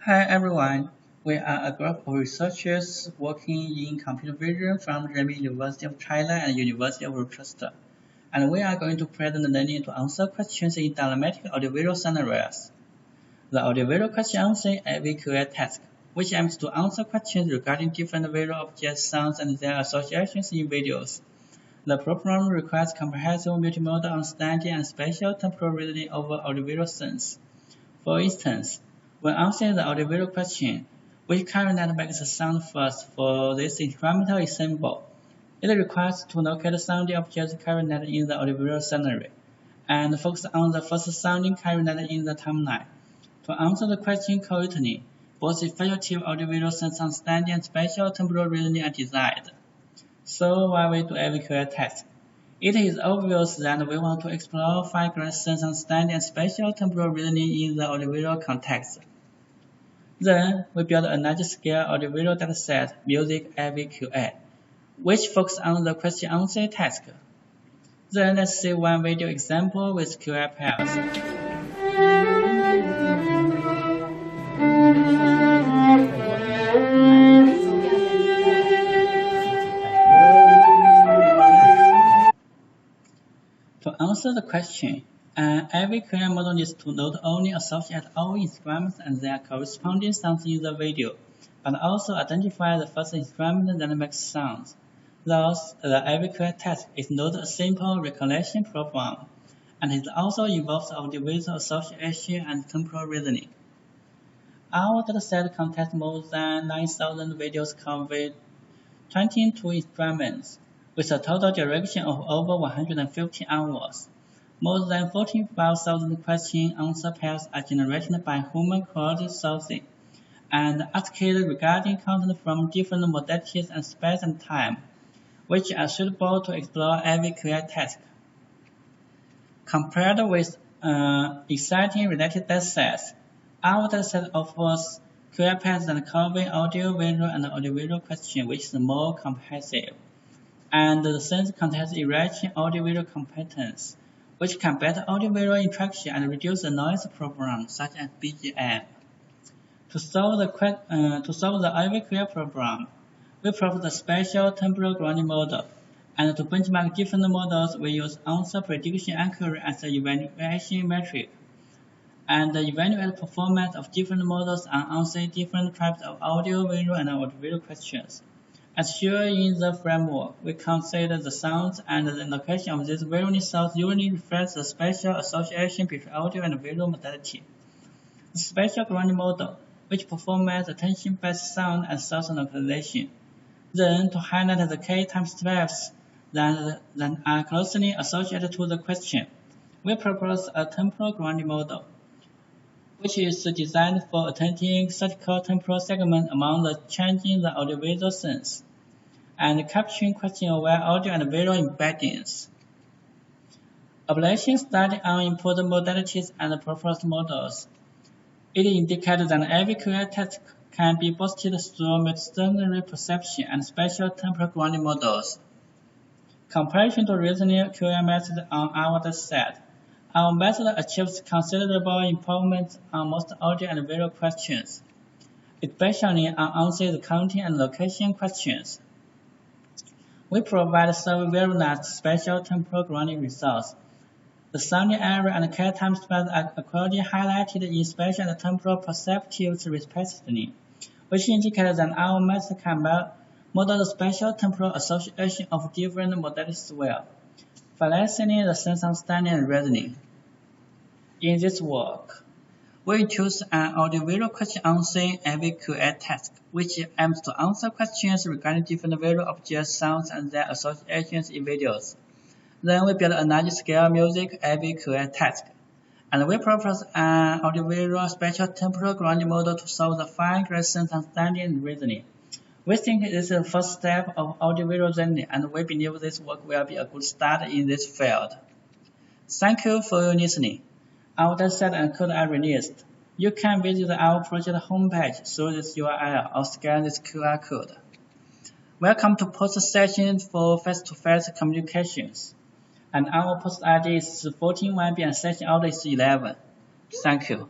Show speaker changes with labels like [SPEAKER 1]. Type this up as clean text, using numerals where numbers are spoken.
[SPEAKER 1] Hi everyone, we are a group of researchers working in computer vision from the University of China and University of Rochester, and we are going to present learning to answer questions in dynamic audiovisual scenarios. The audiovisual question answering AVQA task, which aims to answer questions regarding different visual objects, sounds, and their associations in videos. The program requires comprehensive multimodal understanding and spatial temporal reasoning over audiovisual sense. For instance, when answering the audiovisual question, which clarinet makes the sound first for this instrumental example, it requires to locate the sounding object clarinet in the audiovisual scenario, and focus on the first sounding clarinet in the timeline. To answer the question correctly, both effective audiovisual sense understanding and spatial temporal reasoning are desired. So why we do every QA test? It is obvious that we want to explore fine-grained sense understanding and spatial temporal reasoning in the audiovisual context. Then, we build a large-scale audiovisual dataset, music AVQA, which focuses on the question answering task. Then let's see one video example with QA pairs. To answer the question, every QA model needs to not only associate all instruments and their corresponding sounds in the video, but also identify the first instrument that makes sounds. Thus, the AVQA task is not a simple recollection problem, and it also involves audiovisual association and temporal reasoning. Our dataset contains more than 9,000 videos covering 22 instruments, with a total duration of over 150 hours. More than 45,000 question-answer pairs are generated by human crowdsourcing and asked regarding content from different modalities and space and time, which are suitable to explore every QA task. Compared with exciting related datasets, our dataset offers QA pairs that cover audio, visual, and audiovisual questions, which is more comprehensive. And the sense contains enriching audiovisual competence, which can better audiovisual interaction and reduce the noise problem, such as BGM. To solve the IVQA problem, we propose the spatial temporal grounding model, and to benchmark different models, we use answer prediction accuracy as the evaluation metric, and evaluate the performance of different models on answering different types of audio, visual, and audiovisual questions. As shown in the framework, we consider the sounds and the location of these visual sounds usually reflects the spatial association between audio and visual modality. The spatial grounding model, which performs attention-based sound and source localization. Then, to highlight the key time steps that are closely associated to the question, we propose a temporal grounding model, which is designed for attending critical temporal segments among the changing the audiovisual sense, and capturing question-aware audio and visual embeddings. Ablation study on important modalities and proposed models. It indicates that every QA task can be boosted through multidisciplinary perception and spatial temporal grounding models. Comparison to reasoning QA method on our dataset, our method achieves considerable improvement on most audio and visual questions, especially on answering the counting and location questions. We provide survey-variant spatial temporal grounding results. The sounding area and K time spread are accordingly highlighted in spatial and temporal perceptives respectively, which indicates that our method can model the spatial temporal association of different modalities well, facilitating the sense understanding and reasoning. In this work, we choose an audiovisual question answering every QA task, which aims to answer questions regarding different visual objects, sounds, and their associations in videos. Then we build a large-scale music every QA task, and we propose an audiovisual spatial temporal grounding model to solve the fine-grained sense understanding and reasoning. We think this is the first step of audiovisual learning, and we believe this work will be a good start in this field. Thank you for your listening. Our dataset and code are released. You can visit our project homepage through this URL or scan this QR code. Welcome to post session for face-to-face communications. And our post ID is 14 YB and session order is 11. Thank you.